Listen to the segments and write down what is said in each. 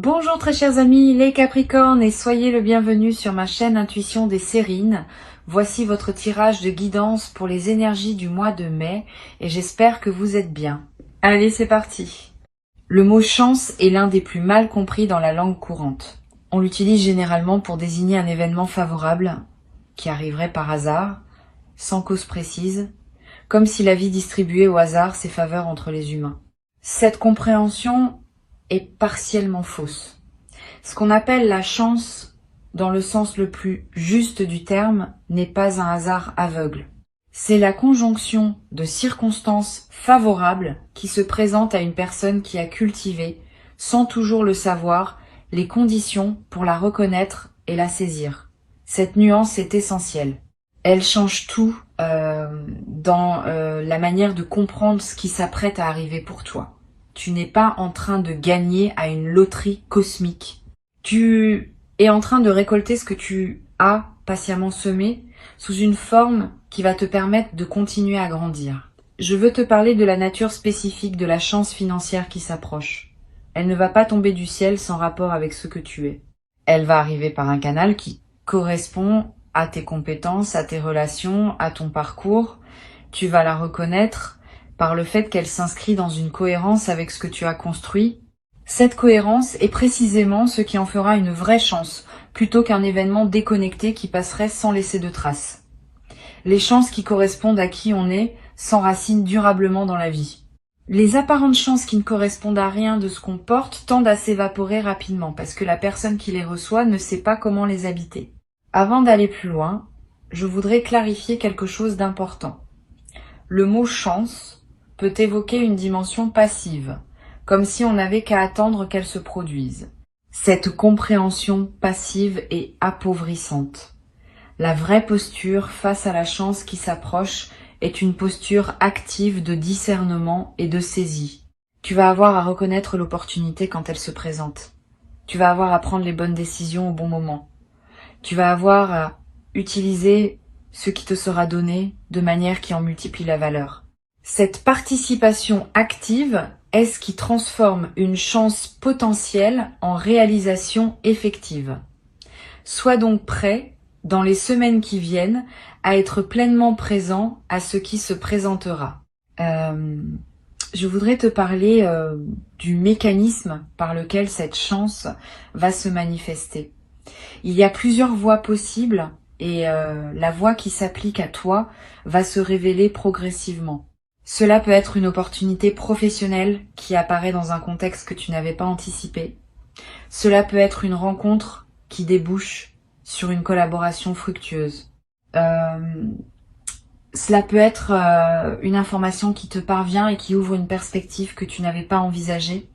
Bonjour très chers amis, les Capricornes, et soyez le bienvenu sur ma chaîne Intuition des Sérines. Voici votre tirage de guidance pour les énergies du mois de mai et j'espère que vous êtes bien. Allez, c'est parti. Le mot chance est l'un des plus mal compris dans la langue courante. On l'utilise généralement pour désigner un événement favorable qui arriverait par hasard, sans cause précise, comme si la vie distribuait au hasard ses faveurs entre les humains. Cette compréhension est partiellement fausse. Ce qu'on appelle la chance, dans le sens le plus juste du terme, n'est pas un hasard aveugle. C'est la conjonction de circonstances favorables qui se présentent à une personne qui a cultivé, sans toujours le savoir, les conditions pour la reconnaître et la saisir. Cette nuance est essentielle. Elle change tout dans la manière de comprendre ce qui s'apprête à arriver pour toi. Tu n'es pas en train de gagner à une loterie cosmique. Tu es en train de récolter ce que tu as patiemment semé sous une forme qui va te permettre de continuer à grandir. Je veux te parler de la nature spécifique de la chance financière qui s'approche. Elle ne va pas tomber du ciel sans rapport avec ce que tu es. Elle va arriver par un canal qui correspond à tes compétences, à tes relations, à ton parcours. Tu vas la reconnaître par le fait qu'elle s'inscrit dans une cohérence avec ce que tu as construit. Cette cohérence est précisément ce qui en fera une vraie chance, plutôt qu'un événement déconnecté qui passerait sans laisser de traces. Les chances qui correspondent à qui on est s'enracinent durablement dans la vie. Les apparentes chances qui ne correspondent à rien de ce qu'on porte tendent à s'évaporer rapidement, parce que la personne qui les reçoit ne sait pas comment les habiter. Avant d'aller plus loin, je voudrais clarifier quelque chose d'important. Le mot chance peut évoquer une dimension passive, comme si on n'avait qu'à attendre qu'elle se produise. Cette compréhension passive est appauvrissante. La vraie posture face à la chance qui s'approche est une posture active de discernement et de saisie. Tu vas avoir à reconnaître l'opportunité quand elle se présente. Tu vas avoir à prendre les bonnes décisions au bon moment. Tu vas avoir à utiliser ce qui te sera donné de manière qui en multiplie la valeur. Cette participation active est ce qui transforme une chance potentielle en réalisation effective. Sois donc prêt, dans les semaines qui viennent, à être pleinement présent à ce qui se présentera. Je voudrais te parler du mécanisme par lequel cette chance va se manifester. Il y a plusieurs voies possibles et la voie qui s'applique à toi va se révéler progressivement. Cela peut être une opportunité professionnelle qui apparaît dans un contexte que tu n'avais pas anticipé. Cela peut être une rencontre qui débouche sur une collaboration fructueuse. Cela peut être une information qui te parvient et qui ouvre une perspective que tu n'avais pas envisagée.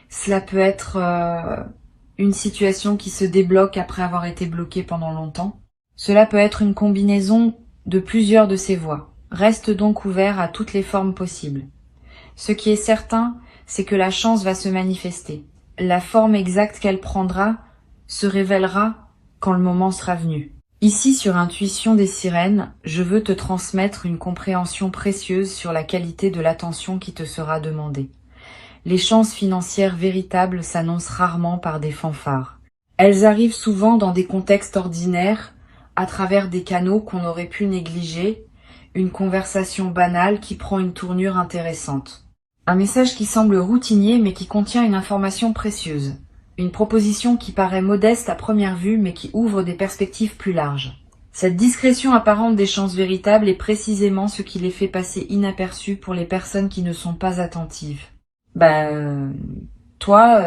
Cela peut être une situation qui se débloque après avoir été bloquée pendant longtemps. Cela peut être une combinaison de plusieurs de ces voies. Reste donc ouvert à toutes les formes possibles. Ce qui est certain, c'est que la chance va se manifester. La forme exacte qu'elle prendra se révélera quand le moment sera venu. Ici, sur Intuition des Sirènes, je veux te transmettre une compréhension précieuse sur la qualité de l'attention qui te sera demandée. Les chances financières véritables s'annoncent rarement par des fanfares. Elles arrivent souvent dans des contextes ordinaires, à travers des canaux qu'on aurait pu négliger, une conversation banale qui prend une tournure intéressante. Un message qui semble routinier mais qui contient une information précieuse. Une proposition qui paraît modeste à première vue mais qui ouvre des perspectives plus larges. Cette discrétion apparente des chances véritables est précisément ce qui les fait passer inaperçues pour les personnes qui ne sont pas attentives. Toi,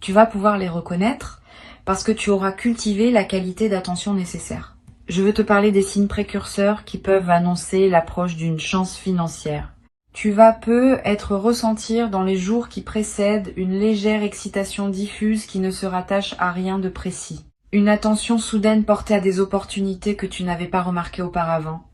tu vas pouvoir les reconnaître parce que tu auras cultivé la qualité d'attention nécessaire. Je veux te parler des signes précurseurs qui peuvent annoncer l'approche d'une chance financière. Tu vas peut-être ressentir dans les jours qui précèdent une légère excitation diffuse qui ne se rattache à rien de précis. Une attention soudaine portée à des opportunités que tu n'avais pas remarquées auparavant.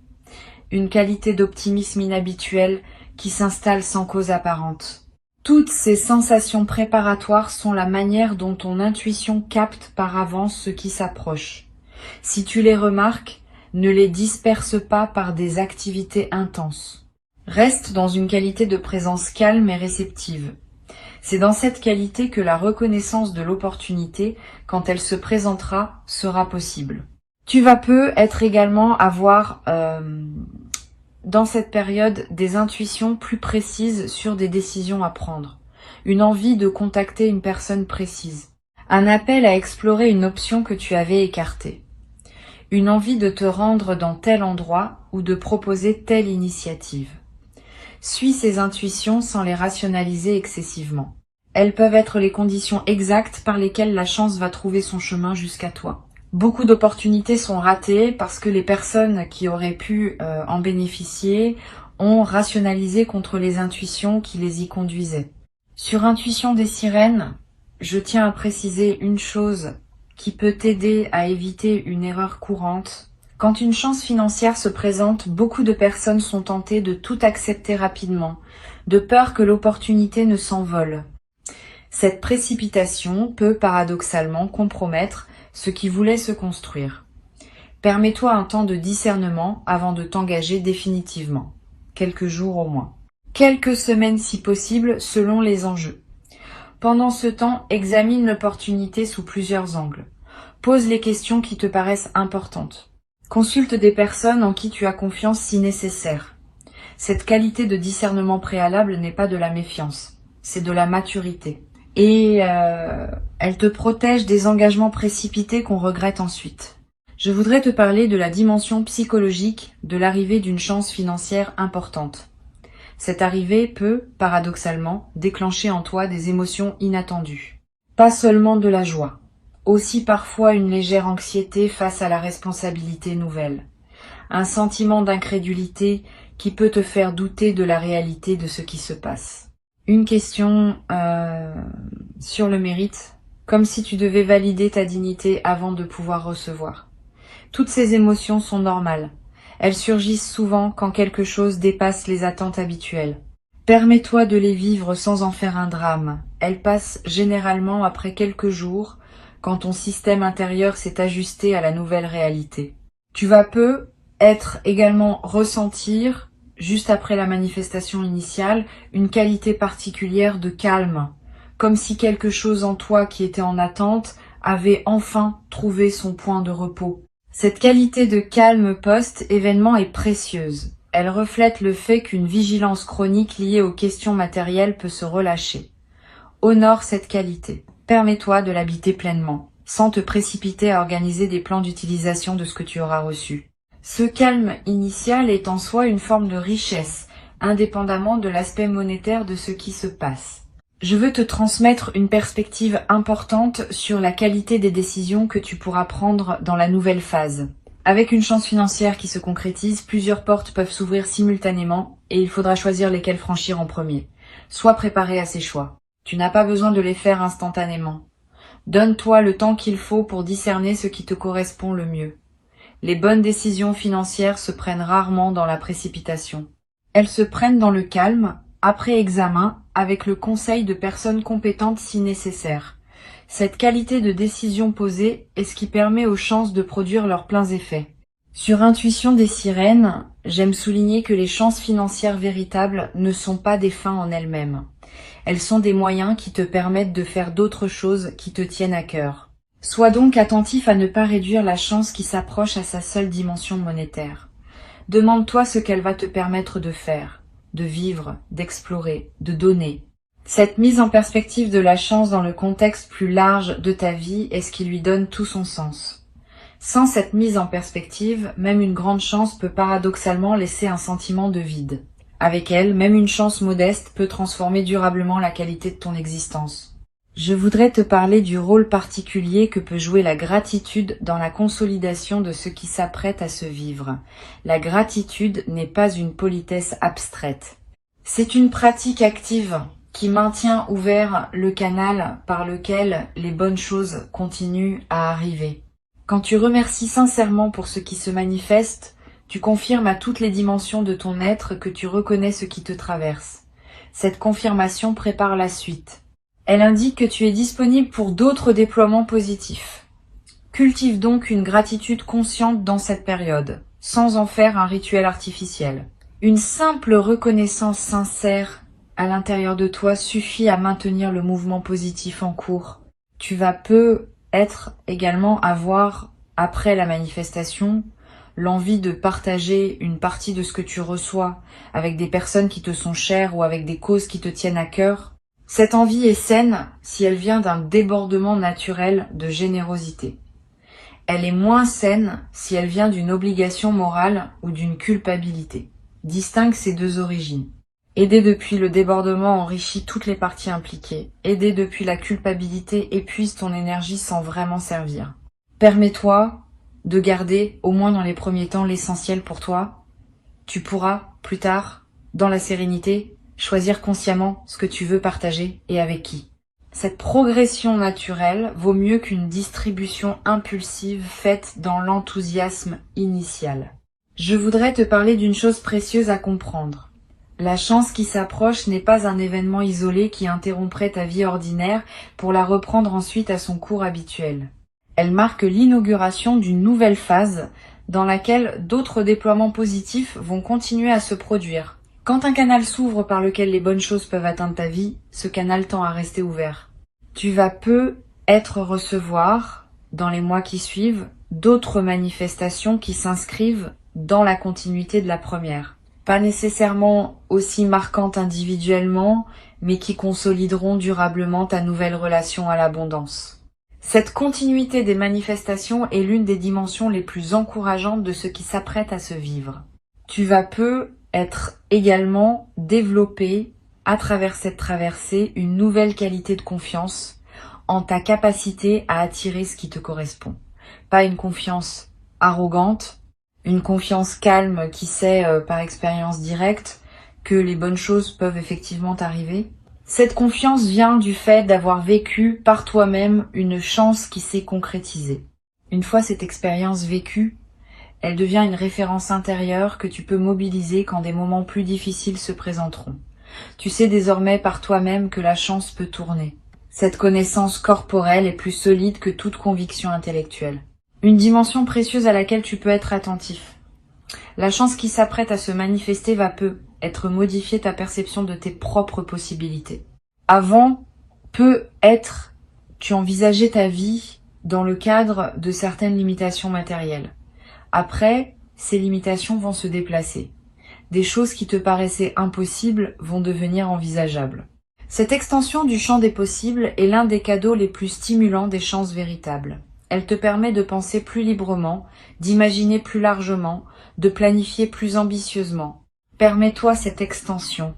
Une qualité d'optimisme inhabituel qui s'installe sans cause apparente. Toutes ces sensations préparatoires sont la manière dont ton intuition capte par avance ce qui s'approche. Si tu les remarques, ne les disperse pas par des activités intenses. Reste dans une qualité de présence calme et réceptive. C'est dans cette qualité que la reconnaissance de l'opportunité, quand elle se présentera, sera possible. Tu vas être également avoir dans cette période des intuitions plus précises sur des décisions à prendre, une envie de contacter une personne précise, un appel à explorer une option que tu avais écartée, une envie de te rendre dans tel endroit ou de proposer telle initiative. Suis ces intuitions sans les rationaliser excessivement. Elles peuvent être les conditions exactes par lesquelles la chance va trouver son chemin jusqu'à toi. Beaucoup d'opportunités sont ratées parce que les personnes qui auraient pu en bénéficier ont rationalisé contre les intuitions qui les y conduisaient. Sur Intuition des sirènes, je tiens à préciser une chose qui peut t'aider à éviter une erreur courante. Quand une chance financière se présente, beaucoup de personnes sont tentées de tout accepter rapidement, de peur que l'opportunité ne s'envole. Cette précipitation peut paradoxalement compromettre ce qui voulait se construire. Permets-toi un temps de discernement avant de t'engager définitivement, quelques jours au moins. Quelques semaines si possible selon les enjeux. Pendant ce temps, examine l'opportunité sous plusieurs angles. Pose les questions qui te paraissent importantes. Consulte des personnes en qui tu as confiance si nécessaire. Cette qualité de discernement préalable n'est pas de la méfiance, c'est de la maturité. Et elle te protège des engagements précipités qu'on regrette ensuite. Je voudrais te parler de la dimension psychologique de l'arrivée d'une chance financière importante. Cette arrivée peut, paradoxalement, déclencher en toi des émotions inattendues. Pas seulement de la joie, aussi parfois une légère anxiété face à la responsabilité nouvelle. Un sentiment d'incrédulité qui peut te faire douter de la réalité de ce qui se passe. Une question sur le mérite, comme si tu devais valider ta dignité avant de pouvoir recevoir. Toutes ces émotions sont normales. Elles surgissent souvent quand quelque chose dépasse les attentes habituelles. Permets-toi de les vivre sans en faire un drame. Elles passent généralement après quelques jours, quand ton système intérieur s'est ajusté à la nouvelle réalité. Tu vas être également ressentir, juste après la manifestation initiale, une qualité particulière de calme, comme si quelque chose en toi qui était en attente avait enfin trouvé son point de repos. Cette qualité de calme post-événement est précieuse. Elle reflète le fait qu'une vigilance chronique liée aux questions matérielles peut se relâcher. Honore cette qualité. Permets-toi de l'habiter pleinement, sans te précipiter à organiser des plans d'utilisation de ce que tu auras reçu. Ce calme initial est en soi une forme de richesse, indépendamment de l'aspect monétaire de ce qui se passe. Je veux te transmettre une perspective importante sur la qualité des décisions que tu pourras prendre dans la nouvelle phase. Avec une chance financière qui se concrétise, plusieurs portes peuvent s'ouvrir simultanément et il faudra choisir lesquelles franchir en premier. Sois préparé à ces choix. Tu n'as pas besoin de les faire instantanément. Donne-toi le temps qu'il faut pour discerner ce qui te correspond le mieux. Les bonnes décisions financières se prennent rarement dans la précipitation. Elles se prennent dans le calme, après examen, avec le conseil de personnes compétentes si nécessaire. Cette qualité de décision posée est ce qui permet aux chances de produire leurs pleins effets. Sur Intuition des sirènes, j'aime souligner que les chances financières véritables ne sont pas des fins en elles-mêmes. Elles sont des moyens qui te permettent de faire d'autres choses qui te tiennent à cœur. Sois donc attentif à ne pas réduire la chance qui s'approche à sa seule dimension monétaire. Demande-toi ce qu'elle va te permettre de faire, de vivre, d'explorer, de donner. Cette mise en perspective de la chance dans le contexte plus large de ta vie est ce qui lui donne tout son sens. Sans cette mise en perspective, même une grande chance peut paradoxalement laisser un sentiment de vide. Avec elle, même une chance modeste peut transformer durablement la qualité de ton existence. Je voudrais te parler du rôle particulier que peut jouer la gratitude dans la consolidation de ce qui s'apprête à se vivre. La gratitude n'est pas une politesse abstraite. C'est une pratique active qui maintient ouvert le canal par lequel les bonnes choses continuent à arriver. Quand tu remercies sincèrement pour ce qui se manifeste, tu confirmes à toutes les dimensions de ton être que tu reconnais ce qui te traverse. Cette confirmation prépare la suite. Elle indique que tu es disponible pour d'autres déploiements positifs. Cultive donc une gratitude consciente dans cette période, sans en faire un rituel artificiel. Une simple reconnaissance sincère à l'intérieur de toi suffit à maintenir le mouvement positif en cours. Tu vas peut-être également avoir, après la manifestation, l'envie de partager une partie de ce que tu reçois avec des personnes qui te sont chères ou avec des causes qui te tiennent à cœur. Cette envie est saine si elle vient d'un débordement naturel de générosité. Elle est moins saine si elle vient d'une obligation morale ou d'une culpabilité. Distingue ces deux origines. Aider depuis le débordement enrichit toutes les parties impliquées. Aider depuis la culpabilité épuise ton énergie sans vraiment servir. Permets-toi de garder, au moins dans les premiers temps, l'essentiel pour toi. Tu pourras, plus tard, dans la sérénité, choisir consciemment ce que tu veux partager et avec qui. Cette progression naturelle vaut mieux qu'une distribution impulsive faite dans l'enthousiasme initial. Je voudrais te parler d'une chose précieuse à comprendre. La chance qui s'approche n'est pas un événement isolé qui interromprait ta vie ordinaire pour la reprendre ensuite à son cours habituel. Elle marque l'inauguration d'une nouvelle phase dans laquelle d'autres déploiements positifs vont continuer à se produire. Quand un canal s'ouvre par lequel les bonnes choses peuvent atteindre ta vie, ce canal tend à rester ouvert. Tu vas peut-être recevoir, dans les mois qui suivent, d'autres manifestations qui s'inscrivent dans la continuité de la première. Pas nécessairement aussi marquantes individuellement, mais qui consolideront durablement ta nouvelle relation à l'abondance. Cette continuité des manifestations est l'une des dimensions les plus encourageantes de ce qui s'apprête à se vivre. Tu vas être également développé à travers cette traversée une nouvelle qualité de confiance en ta capacité à attirer ce qui te correspond. Pas une confiance arrogante, une confiance calme qui sait par expérience directe que les bonnes choses peuvent effectivement t'arriver. Cette confiance vient du fait d'avoir vécu par toi-même une chance qui s'est concrétisée. Une fois cette expérience vécue, elle devient une référence intérieure que tu peux mobiliser quand des moments plus difficiles se présenteront. Tu sais désormais par toi-même que la chance peut tourner. Cette connaissance corporelle est plus solide que toute conviction intellectuelle. Une dimension précieuse à laquelle tu peux être attentif. La chance qui s'apprête à se manifester va peut-être modifier ta perception de tes propres possibilités. Avant, peut-être, tu envisageais ta vie dans le cadre de certaines limitations matérielles. Après, ces limitations vont se déplacer. Des choses qui te paraissaient impossibles vont devenir envisageables. Cette extension du champ des possibles est l'un des cadeaux les plus stimulants des chances véritables. Elle te permet de penser plus librement, d'imaginer plus largement, de planifier plus ambitieusement. Permets-toi cette extension.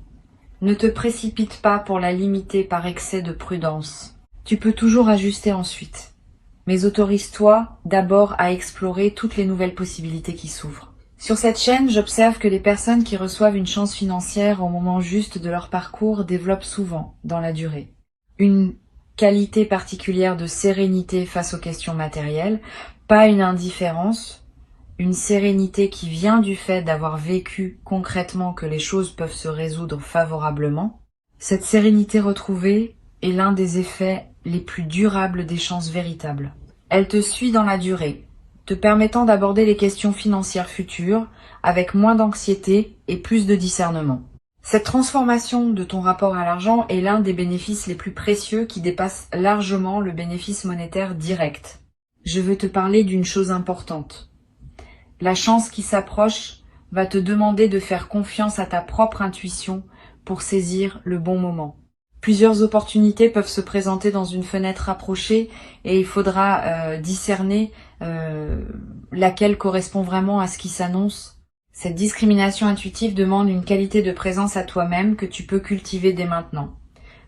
Ne te précipite pas pour la limiter par excès de prudence. Tu peux toujours ajuster ensuite. Mais autorise-toi d'abord à explorer toutes les nouvelles possibilités qui s'ouvrent. Sur cette chaîne, j'observe que les personnes qui reçoivent une chance financière au moment juste de leur parcours développent souvent, dans la durée, une qualité particulière de sérénité face aux questions matérielles, pas une indifférence, une sérénité qui vient du fait d'avoir vécu concrètement que les choses peuvent se résoudre favorablement. Cette sérénité retrouvée est l'un des effets les plus durables des chances véritables. Elle te suit dans la durée, te permettant d'aborder les questions financières futures avec moins d'anxiété et plus de discernement. Cette transformation de ton rapport à l'argent est l'un des bénéfices les plus précieux qui dépasse largement le bénéfice monétaire direct. Je veux te parler d'une chose importante. La chance qui s'approche va te demander de faire confiance à ta propre intuition pour saisir le bon moment. Plusieurs opportunités peuvent se présenter dans une fenêtre rapprochée et il faudra discerner laquelle correspond vraiment à ce qui s'annonce. Cette discrimination intuitive demande une qualité de présence à toi-même que tu peux cultiver dès maintenant.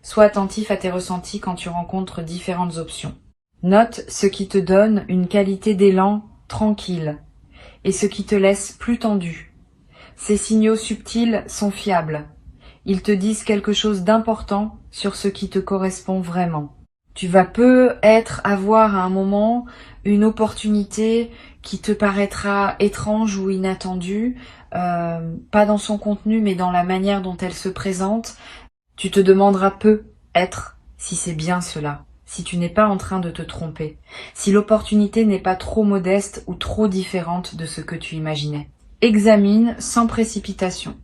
Sois attentif à tes ressentis quand tu rencontres différentes options. Note ce qui te donne une qualité d'élan tranquille et ce qui te laisse plus tendu. Ces signaux subtils sont fiables. Ils te disent quelque chose d'important sur ce qui te correspond vraiment. Tu vas peut-être avoir à un moment une opportunité qui te paraîtra étrange ou inattendue, pas dans son contenu mais dans la manière dont elle se présente. Tu te demanderas peut-être si c'est bien cela, si tu n'es pas en train de te tromper, si l'opportunité n'est pas trop modeste ou trop différente de ce que tu imaginais. Examine sans précipitation,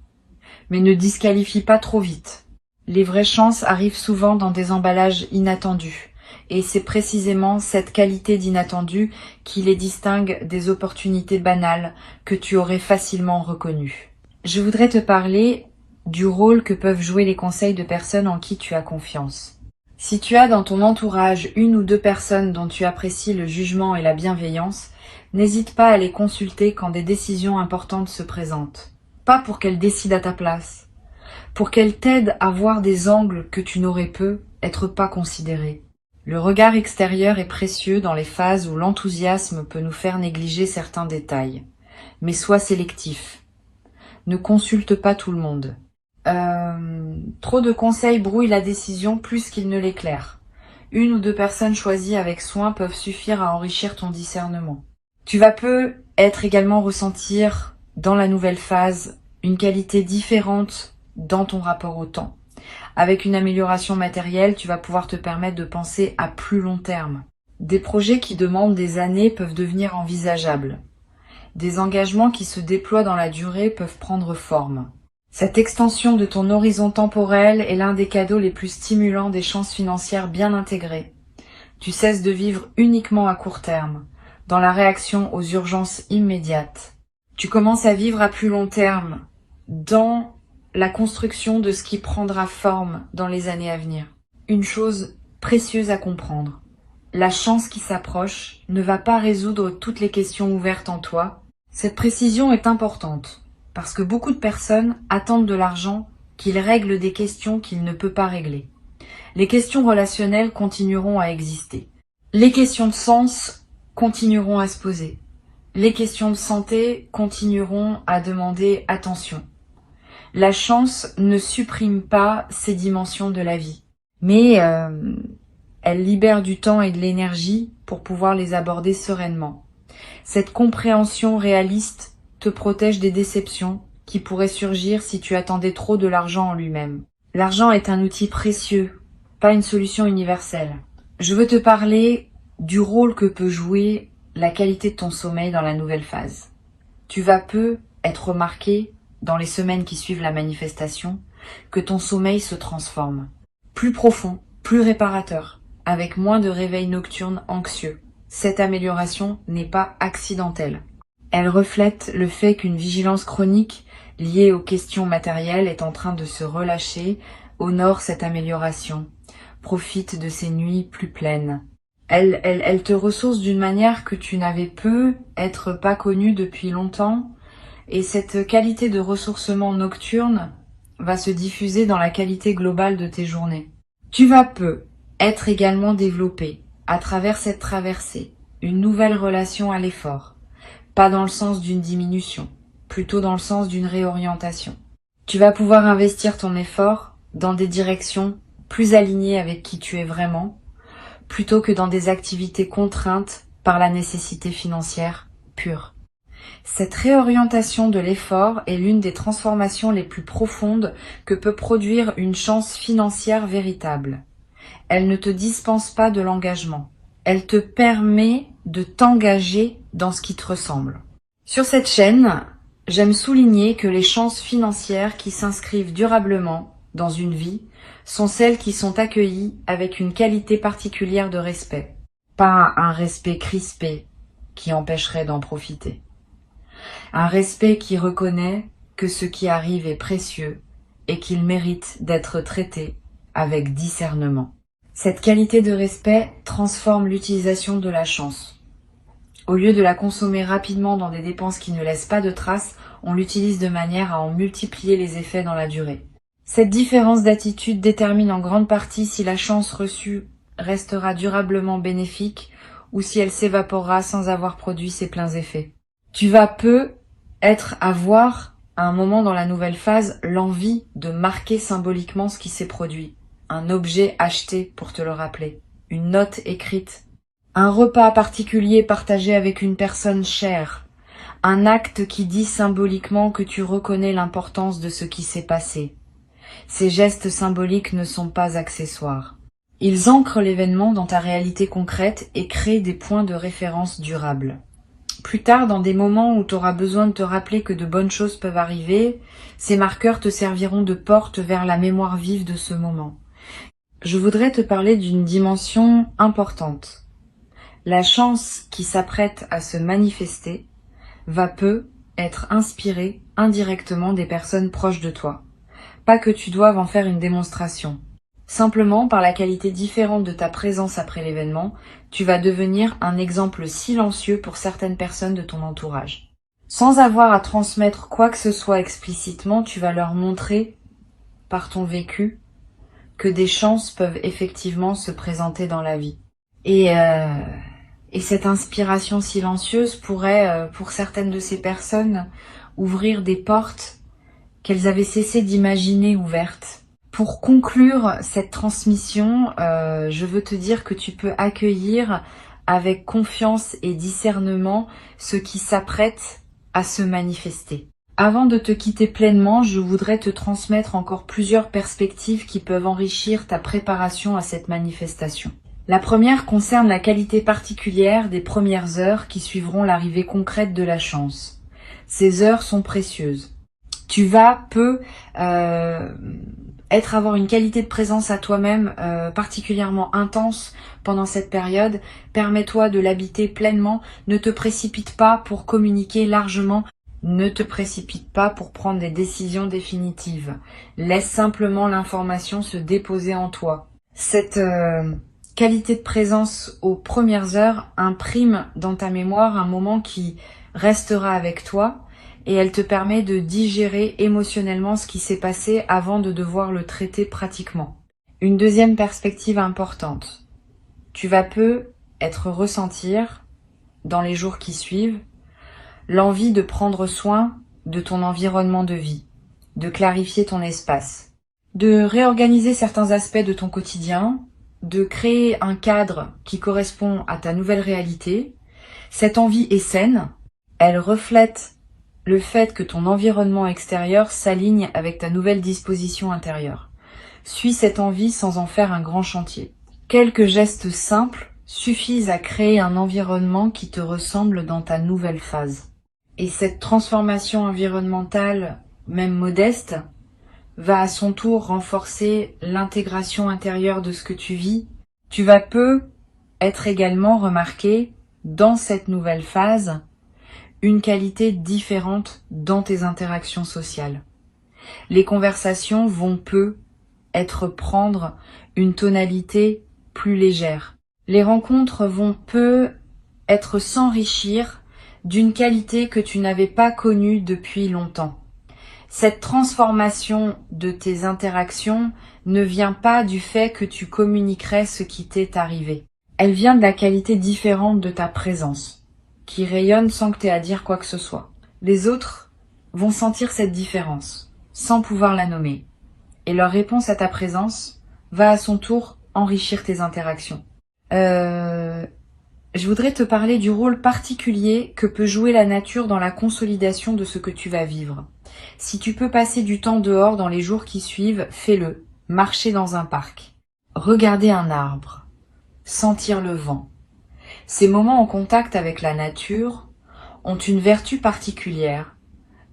mais ne disqualifie pas trop vite. Les vraies chances arrivent souvent dans des emballages inattendus. Et c'est précisément cette qualité d'inattendu qui les distingue des opportunités banales que tu aurais facilement reconnues. Je voudrais te parler du rôle que peuvent jouer les conseils de personnes en qui tu as confiance. Si tu as dans ton entourage une ou deux personnes dont tu apprécies le jugement et la bienveillance, n'hésite pas à les consulter quand des décisions importantes se présentent. Pas pour qu'elles décident à ta place, pour qu'elles t'aident à voir des angles que tu n'aurais pu être pas considérés. Le regard extérieur est précieux dans les phases où l'enthousiasme peut nous faire négliger certains détails. Mais sois sélectif. Ne consulte pas tout le monde. Trop de conseils brouillent la décision plus qu'ils ne l'éclairent. Une ou deux personnes choisies avec soin peuvent suffire à enrichir ton discernement. Tu vas peut-être également ressentir dans la nouvelle phase une qualité différente dans ton rapport au temps. Avec une amélioration matérielle, tu vas pouvoir te permettre de penser à plus long terme. Des projets qui demandent des années peuvent devenir envisageables. Des engagements qui se déploient dans la durée peuvent prendre forme. Cette extension de ton horizon temporel est l'un des cadeaux les plus stimulants des chances financières bien intégrées. Tu cesses de vivre uniquement à court terme, dans la réaction aux urgences immédiates. Tu commences à vivre à plus long terme, dans la construction de ce qui prendra forme dans les années à venir. Une chose précieuse à comprendre. La chance qui s'approche ne va pas résoudre toutes les questions ouvertes en toi. Cette précision est importante, parce que beaucoup de personnes attendent de l'argent qu'il règle des questions qu'il ne peut pas régler. Les questions relationnelles continueront à exister. Les questions de sens continueront à se poser. Les questions de santé continueront à demander attention. La chance ne supprime pas ces dimensions de la vie, mais elle libère du temps et de l'énergie pour pouvoir les aborder sereinement. Cette compréhension réaliste te protège des déceptions qui pourraient surgir si tu attendais trop de l'argent en lui-même. L'argent est un outil précieux, pas une solution universelle. Je veux te parler du rôle que peut jouer la qualité de ton sommeil dans la nouvelle phase. Tu vas peu être remarqué dans les semaines qui suivent la manifestation, que ton sommeil se transforme. Plus profond, plus réparateur, avec moins de réveils nocturnes anxieux. Cette amélioration n'est pas accidentelle. Elle reflète le fait qu'une vigilance chronique liée aux questions matérielles est en train de se relâcher, honore cette amélioration, profite de ces nuits plus pleines. Elle te ressource d'une manière que tu n'avais peut-être pas connue depuis longtemps, et cette qualité de ressourcement nocturne va se diffuser dans la qualité globale de tes journées. Tu vas être également développé, à travers cette traversée, une nouvelle relation à l'effort. Pas dans le sens d'une diminution, plutôt dans le sens d'une réorientation. Tu vas pouvoir investir ton effort dans des directions plus alignées avec qui tu es vraiment, plutôt que dans des activités contraintes par la nécessité financière pure. Cette réorientation de l'effort est l'une des transformations les plus profondes que peut produire une chance financière véritable. Elle ne te dispense pas de l'engagement. Elle te permet de t'engager dans ce qui te ressemble. Sur cette chaîne, j'aime souligner que les chances financières qui s'inscrivent durablement dans une vie sont celles qui sont accueillies avec une qualité particulière de respect. Pas un respect crispé qui empêcherait d'en profiter. Un respect qui reconnaît que ce qui arrive est précieux et qu'il mérite d'être traité avec discernement. Cette qualité de respect transforme l'utilisation de la chance. Au lieu de la consommer rapidement dans des dépenses qui ne laissent pas de traces, on l'utilise de manière à en multiplier les effets dans la durée. Cette différence d'attitude détermine en grande partie si la chance reçue restera durablement bénéfique ou si elle s'évaporera sans avoir produit ses pleins effets. Tu vas avoir à un moment dans la nouvelle phase l'envie de marquer symboliquement ce qui s'est produit. Un objet acheté pour te le rappeler, une note écrite, un repas particulier partagé avec une personne chère, un acte qui dit symboliquement que tu reconnais l'importance de ce qui s'est passé. Ces gestes symboliques ne sont pas accessoires. Ils ancrent l'événement dans ta réalité concrète et créent des points de référence durables. Plus tard, dans des moments où tu auras besoin de te rappeler que de bonnes choses peuvent arriver, ces marqueurs te serviront de porte vers la mémoire vive de ce moment. Je voudrais te parler d'une dimension importante. La chance qui s'apprête à se manifester va peu être inspirée indirectement des personnes proches de toi. Pas que tu doives en faire une démonstration. Simplement, par la qualité différente de ta présence après l'événement, tu vas devenir un exemple silencieux pour certaines personnes de ton entourage. Sans avoir à transmettre quoi que ce soit explicitement, tu vas leur montrer, par ton vécu, que des chances peuvent effectivement se présenter dans la vie. Et cette inspiration silencieuse pourrait, pour certaines de ces personnes, ouvrir des portes qu'elles avaient cessé d'imaginer ouvertes. Pour conclure cette transmission, je veux te dire que tu peux accueillir avec confiance et discernement ce qui s'apprête à se manifester. Avant de te quitter pleinement, je voudrais te transmettre encore plusieurs perspectives qui peuvent enrichir ta préparation à cette manifestation. La première concerne la qualité particulière des premières heures qui suivront l'arrivée concrète de la chance. Ces heures sont précieuses. Tu vas avoir une qualité de présence à toi-même particulièrement intense pendant cette période. Permets-toi de l'habiter pleinement. Ne te précipite pas pour communiquer largement. Ne te précipite pas pour prendre des décisions définitives. Laisse simplement l'information se déposer en toi. Cette qualité de présence aux premières heures imprime dans ta mémoire un moment qui restera avec toi et elle te permet de digérer émotionnellement ce qui s'est passé avant de devoir le traiter pratiquement. Une deuxième perspective importante. Tu vas ressentir, dans les jours qui suivent, l'envie de prendre soin de ton environnement de vie, de clarifier ton espace, de réorganiser certains aspects de ton quotidien, de créer un cadre qui correspond à ta nouvelle réalité. Cette envie est saine, elle reflète le fait que ton environnement extérieur s'aligne avec ta nouvelle disposition intérieure. Suis cette envie sans en faire un grand chantier. Quelques gestes simples suffisent à créer un environnement qui te ressemble dans ta nouvelle phase. Et cette transformation environnementale, même modeste, va à son tour renforcer l'intégration intérieure de ce que tu vis. Tu vas être également remarqué, dans cette nouvelle phase, une qualité différente dans tes interactions sociales. Les conversations vont prendre une tonalité plus légère. Les rencontres vont s'enrichir d'une qualité que tu n'avais pas connue depuis longtemps. Cette transformation de tes interactions ne vient pas du fait que tu communiquerais ce qui t'est arrivé. Elle vient de la qualité différente de ta présence, qui rayonne sans que tu aies à dire quoi que ce soit. Les autres vont sentir cette différence, sans pouvoir la nommer. Et leur réponse à ta présence va à son tour enrichir tes interactions. Je voudrais te parler du rôle particulier que peut jouer la nature dans la consolidation de ce que tu vas vivre. Si tu peux passer du temps dehors dans les jours qui suivent, fais-le. Marcher dans un parc, regarder un arbre, sentir le vent. Ces moments en contact avec la nature ont une vertu particulière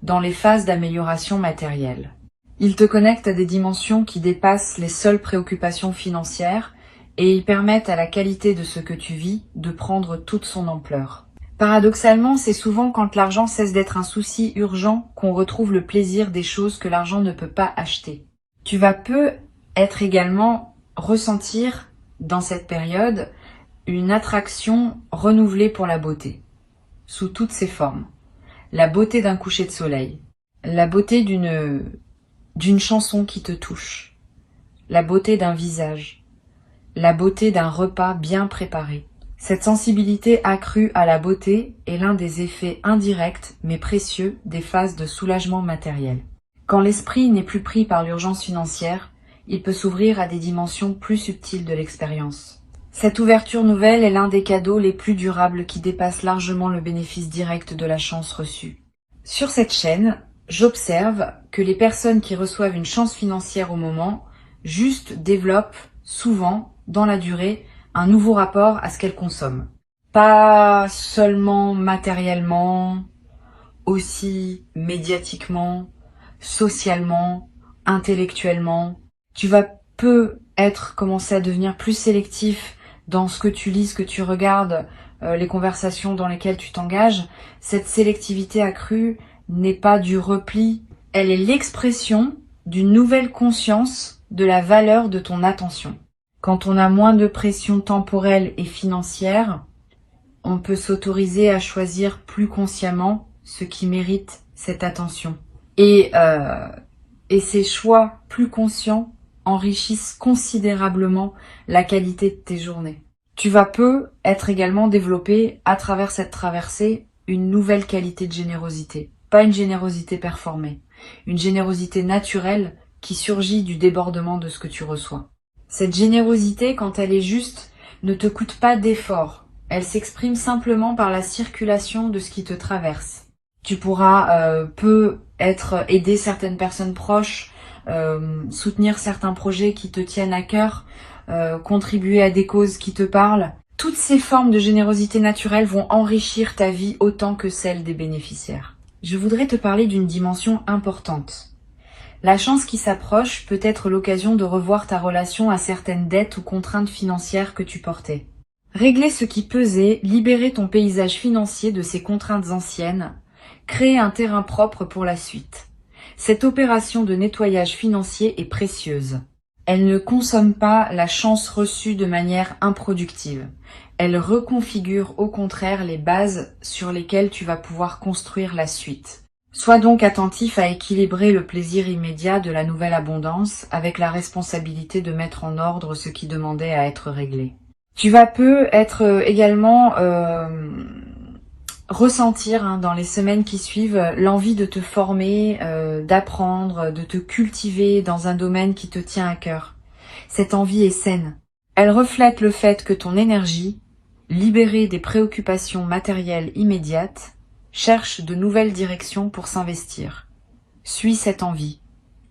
dans les phases d'amélioration matérielle. Ils te connectent à des dimensions qui dépassent les seules préoccupations financières et ils permettent à la qualité de ce que tu vis de prendre toute son ampleur. Paradoxalement, c'est souvent quand l'argent cesse d'être un souci urgent qu'on retrouve le plaisir des choses que l'argent ne peut pas acheter. Tu vas également ressentir dans cette période une attraction renouvelée pour la beauté, sous toutes ses formes. La beauté d'un coucher de soleil, la beauté d'une chanson qui te touche, la beauté d'un visage, la beauté d'un repas bien préparé. Cette sensibilité accrue à la beauté est l'un des effets indirects mais précieux des phases de soulagement matériel. Quand l'esprit n'est plus pris par l'urgence financière, il peut s'ouvrir à des dimensions plus subtiles de l'expérience. Cette ouverture nouvelle est l'un des cadeaux les plus durables qui dépassent largement le bénéfice direct de la chance reçue. Sur cette chaîne, j'observe que les personnes qui reçoivent une chance financière au moment, juste développent souvent, dans la durée, un nouveau rapport à ce qu'elles consomment. Pas seulement matériellement, aussi médiatiquement, socialement, intellectuellement. Tu vas commencer à devenir plus sélectif dans ce que tu lis, ce que tu regardes, les conversations dans lesquelles tu t'engages. Cette sélectivité accrue n'est pas du repli, elle est l'expression d'une nouvelle conscience de la valeur de ton attention. Quand on a moins de pression temporelle et financière, on peut s'autoriser à choisir plus consciemment ce qui mérite cette attention. Et ces choix plus conscients enrichissent considérablement la qualité de tes journées. Tu vas être également développé à travers cette traversée une nouvelle qualité de générosité. Pas une générosité performée, une générosité naturelle qui surgit du débordement de ce que tu reçois. Cette générosité, quand elle est juste, ne te coûte pas d'effort. Elle s'exprime simplement par la circulation de ce qui te traverse. Tu pourras aider certaines personnes proches, soutenir certains projets qui te tiennent à cœur, contribuer à des causes qui te parlent. Toutes ces formes de générosité naturelle vont enrichir ta vie autant que celle des bénéficiaires. Je voudrais te parler d'une dimension importante. La chance qui s'approche peut être l'occasion de revoir ta relation à certaines dettes ou contraintes financières que tu portais. Régler ce qui pesait, libérer ton paysage financier de ces contraintes anciennes, créer un terrain propre pour la suite. Cette opération de nettoyage financier est précieuse. Elle ne consomme pas la chance reçue de manière improductive. Elle reconfigure au contraire les bases sur lesquelles tu vas pouvoir construire la suite. Sois donc attentif à équilibrer le plaisir immédiat de la nouvelle abondance avec la responsabilité de mettre en ordre ce qui demandait à être réglé. Tu vas être également ressentir dans les semaines qui suivent l'envie de te former, d'apprendre, de te cultiver dans un domaine qui te tient à cœur. Cette envie est saine. Elle reflète le fait que ton énergie, libérée des préoccupations matérielles immédiates, cherche de nouvelles directions pour s'investir. Suis cette envie.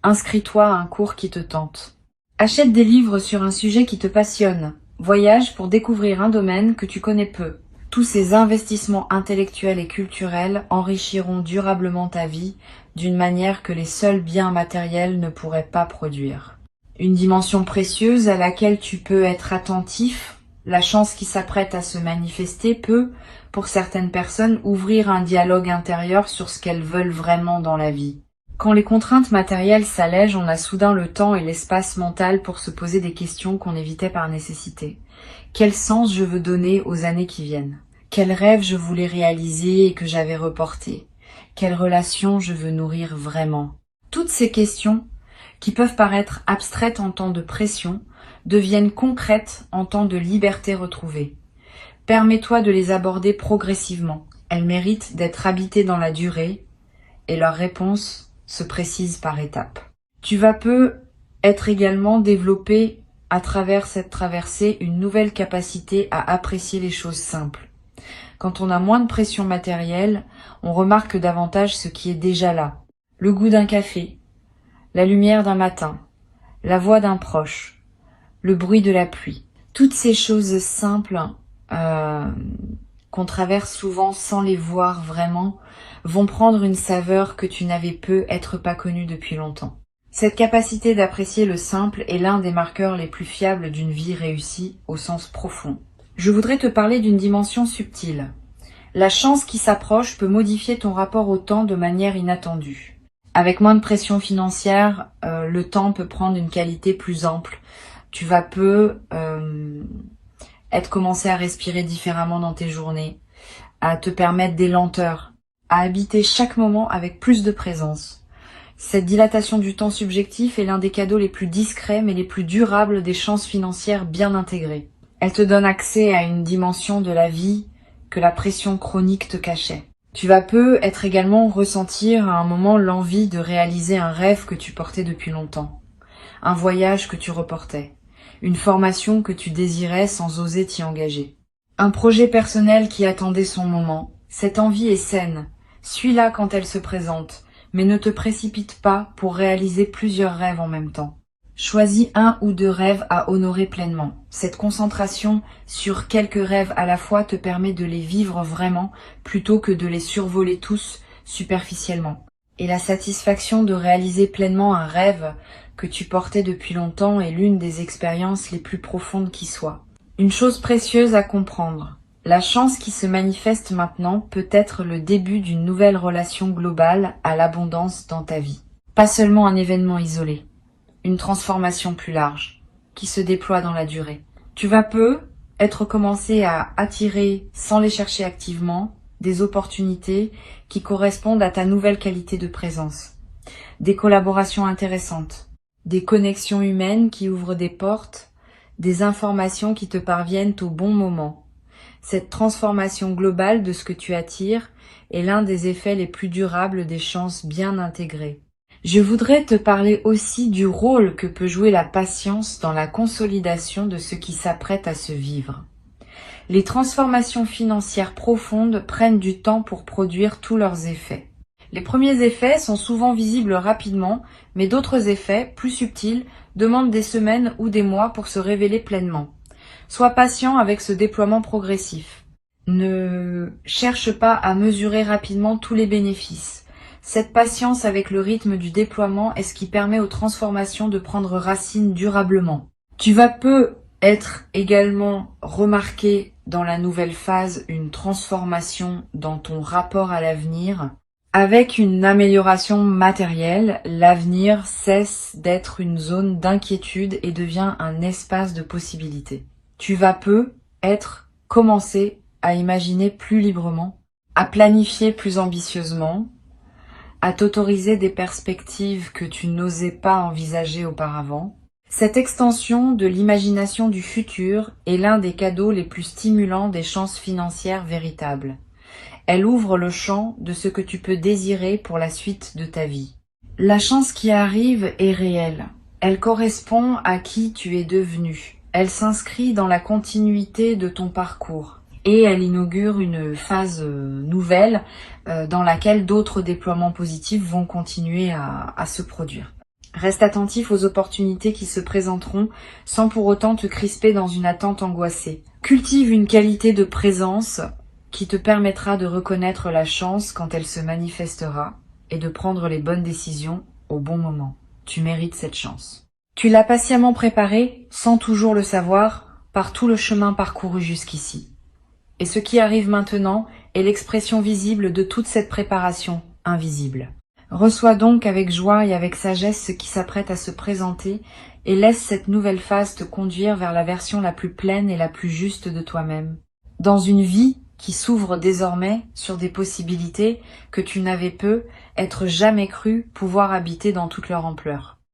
Inscris-toi à un cours qui te tente. Achète des livres sur un sujet qui te passionne. Voyage pour découvrir un domaine que tu connais peu. Tous ces investissements intellectuels et culturels enrichiront durablement ta vie d'une manière que les seuls biens matériels ne pourraient pas produire. Une dimension précieuse à laquelle tu peux être attentif, la chance qui s'apprête à se manifester peut, pour certaines personnes, ouvrir un dialogue intérieur sur ce qu'elles veulent vraiment dans la vie. Quand les contraintes matérielles s'allègent, on a soudain le temps et l'espace mental pour se poser des questions qu'on évitait par nécessité. Quel sens je veux donner aux années qui viennent? Quel rêve je voulais réaliser et que j'avais reporté? Quelle relation je veux nourrir vraiment? Toutes ces questions, qui peuvent paraître abstraites en temps de pression, deviennent concrètes en temps de liberté retrouvée. Permets-toi de les aborder progressivement. Elles méritent d'être habitées dans la durée et leurs réponses se précisent par étapes. Tu vas être également développé à travers cette traversée une nouvelle capacité à apprécier les choses simples. Quand on a moins de pression matérielle, on remarque davantage ce qui est déjà là. Le goût d'un café, la lumière d'un matin, la voix d'un proche, le bruit de la pluie. Toutes ces choses simples qu'on traverse souvent sans les voir vraiment vont prendre une saveur que tu n'avais peut-être pas connue depuis longtemps. Cette capacité d'apprécier le simple est l'un des marqueurs les plus fiables d'une vie réussie au sens profond. Je voudrais te parler d'une dimension subtile. La chance qui s'approche peut modifier ton rapport au temps de manière inattendue. Avec moins de pression financière, le temps peut prendre une qualité plus ample. Tu vas commencer à respirer différemment dans tes journées, à te permettre des lenteurs, à habiter chaque moment avec plus de présence. Cette dilatation du temps subjectif est l'un des cadeaux les plus discrets mais les plus durables des chances financières bien intégrées. Elle te donne accès à une dimension de la vie que la pression chronique te cachait. Tu vas être également ressentir à un moment l'envie de réaliser un rêve que tu portais depuis longtemps, un voyage que tu reportais, une formation que tu désirais sans oser t'y engager, un projet personnel qui attendait son moment. Cette envie est saine, suis-la quand elle se présente, mais ne te précipite pas pour réaliser plusieurs rêves en même temps. Choisis un ou deux rêves à honorer pleinement. Cette concentration sur quelques rêves à la fois te permet de les vivre vraiment plutôt que de les survoler tous superficiellement. Et la satisfaction de réaliser pleinement un rêve que tu portais depuis longtemps est l'une des expériences les plus profondes qui soient. Une chose précieuse à comprendre. La chance qui se manifeste maintenant peut être le début d'une nouvelle relation globale à l'abondance dans ta vie. Pas seulement un événement isolé, une transformation plus large, qui se déploie dans la durée. Tu vas être commencé à attirer, sans les chercher activement, des opportunités qui correspondent à ta nouvelle qualité de présence. Des collaborations intéressantes, des connexions humaines qui ouvrent des portes, des informations qui te parviennent au bon moment. Cette transformation globale de ce que tu attires est l'un des effets les plus durables des chances bien intégrées. Je voudrais te parler aussi du rôle que peut jouer la patience dans la consolidation de ce qui s'apprête à se vivre. Les transformations financières profondes prennent du temps pour produire tous leurs effets. Les premiers effets sont souvent visibles rapidement, mais d'autres effets, plus subtils, demandent des semaines ou des mois pour se révéler pleinement. Sois patient avec ce déploiement progressif. Ne cherche pas à mesurer rapidement tous les bénéfices. Cette patience avec le rythme du déploiement est ce qui permet aux transformations de prendre racine durablement. Tu vas être également remarqué dans la nouvelle phase une transformation dans ton rapport à l'avenir. Avec une amélioration matérielle, l'avenir cesse d'être une zone d'inquiétude et devient un espace de possibilités. Tu vas commencer à imaginer plus librement, à planifier plus ambitieusement, à t'autoriser des perspectives que tu n'osais pas envisager auparavant. Cette extension de l'imagination du futur est l'un des cadeaux les plus stimulants des chances financières véritables. Elle ouvre le champ de ce que tu peux désirer pour la suite de ta vie. La chance qui arrive est réelle. Elle correspond à qui tu es devenu. Elle s'inscrit dans la continuité de ton parcours. Et elle inaugure une phase nouvelle dans laquelle d'autres déploiements positifs vont continuer à se produire. Reste attentif aux opportunités qui se présenteront sans pour autant te crisper dans une attente angoissée. Cultive une qualité de présence qui te permettra de reconnaître la chance quand elle se manifestera et de prendre les bonnes décisions au bon moment. Tu mérites cette chance. Tu l'as patiemment préparée, sans toujours le savoir, par tout le chemin parcouru jusqu'ici. Et ce qui arrive maintenant est l'expression visible de toute cette préparation invisible. Reçois donc avec joie et avec sagesse ce qui s'apprête à se présenter et laisse cette nouvelle phase te conduire vers la version la plus pleine et la plus juste de toi-même. Dans une vie qui s'ouvre désormais sur des possibilités que tu n'avais jamais cru pouvoir habiter dans toute leur ampleur.